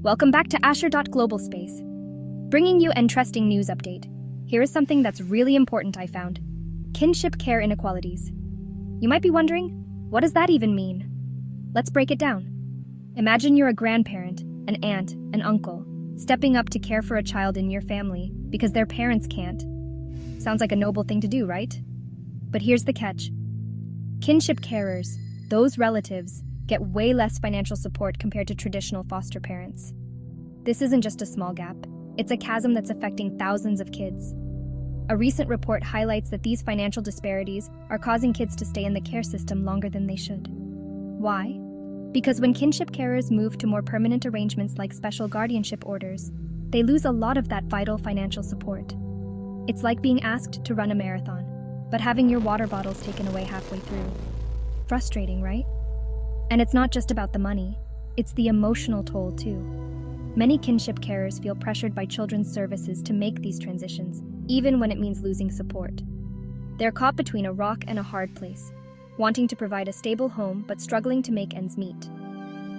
Welcome back to Asher.Global Space, bringing you interesting news update. Here is something that's really important I found. Kinship care inequalities. You might be wondering, what does that even mean? Let's break it down. Imagine you're a grandparent, an aunt, an uncle, stepping up to care for a child in your family because their parents can't. Sounds like a noble thing to do, right? But here's the catch. Kinship carers, those relatives, get way less financial support compared to traditional foster parents. This isn't just a small gap. It's a chasm that's affecting thousands of kids. A recent report highlights that these financial disparities are causing kids to stay in the care system longer than they should. Why? Because when kinship carers move to more permanent arrangements like special guardianship orders, they lose a lot of that vital financial support. It's like being asked to run a marathon, but having your water bottles taken away halfway through. Frustrating, right? And it's not just about the money, it's the emotional toll too. Many kinship carers feel pressured by children's services to make these transitions, even when it means losing support. They're caught between a rock and a hard place, wanting to provide a stable home but struggling to make ends meet.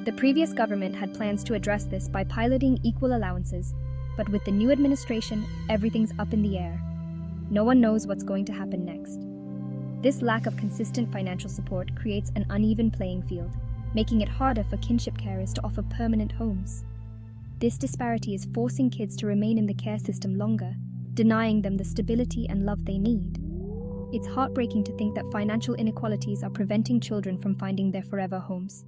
The previous government had plans to address this by piloting equal allowances, but with the new administration, everything's up in the air. No one knows what's going to happen next. This lack of consistent financial support creates an uneven playing field, making it harder for kinship carers to offer permanent homes. This disparity is forcing kids to remain in the care system longer, denying them the stability and love they need. It's heartbreaking to think that financial inequalities are preventing children from finding their forever homes.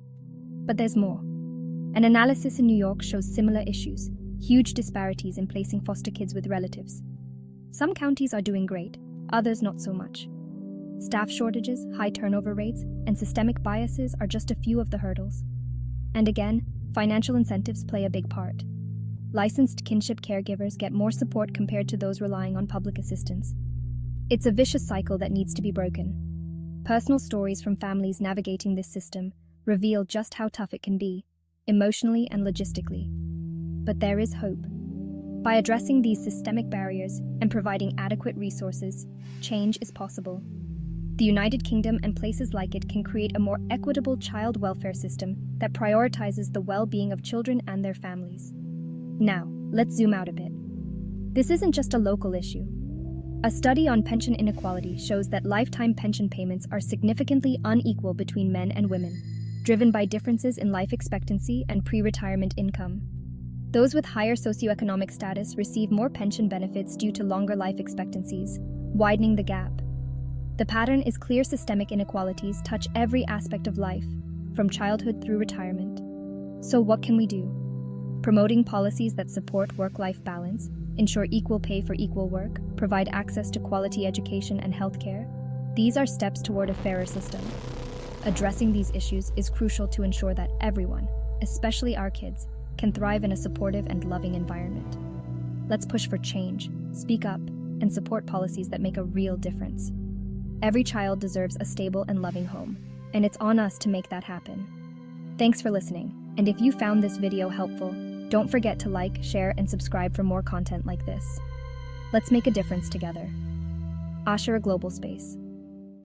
But there's more. An analysis in New York shows similar issues, huge disparities in placing foster kids with relatives. Some counties are doing great, others not so much. Staff shortages, high turnover rates, and systemic biases are just a few of the hurdles. And again, financial incentives play a big part. Licensed kinship caregivers get more support compared to those relying on public assistance. It's a vicious cycle that needs to be broken. Personal stories from families navigating this system reveal just how tough it can be, emotionally and logistically. But there is hope. By addressing these systemic barriers and providing adequate resources, change is possible. The United Kingdom and places like it can create a more equitable child welfare system that prioritizes the well-being of children and their families. Now, let's zoom out a bit. This isn't just a local issue. A study on pension inequality shows that lifetime pension payments are significantly unequal between men and women, driven by differences in life expectancy and pre-retirement income. Those with higher socioeconomic status receive more pension benefits due to longer life expectancies, widening the gap. The pattern is clear. Systemic inequalities touch every aspect of life, from childhood through retirement. So what can we do? Promoting policies that support work-life balance, ensure equal pay for equal work, provide access to quality education and healthcare. These are steps toward a fairer system. Addressing these issues is crucial to ensure that everyone, especially our kids, can thrive in a supportive and loving environment. Let's push for change, speak up, and support policies that make a real difference. Every child deserves a stable and loving home, and it's on us to make that happen. Thanks for listening, and if you found this video helpful, don't forget to like, share, and subscribe for more content like this. Let's make a difference together. Asher Global Space.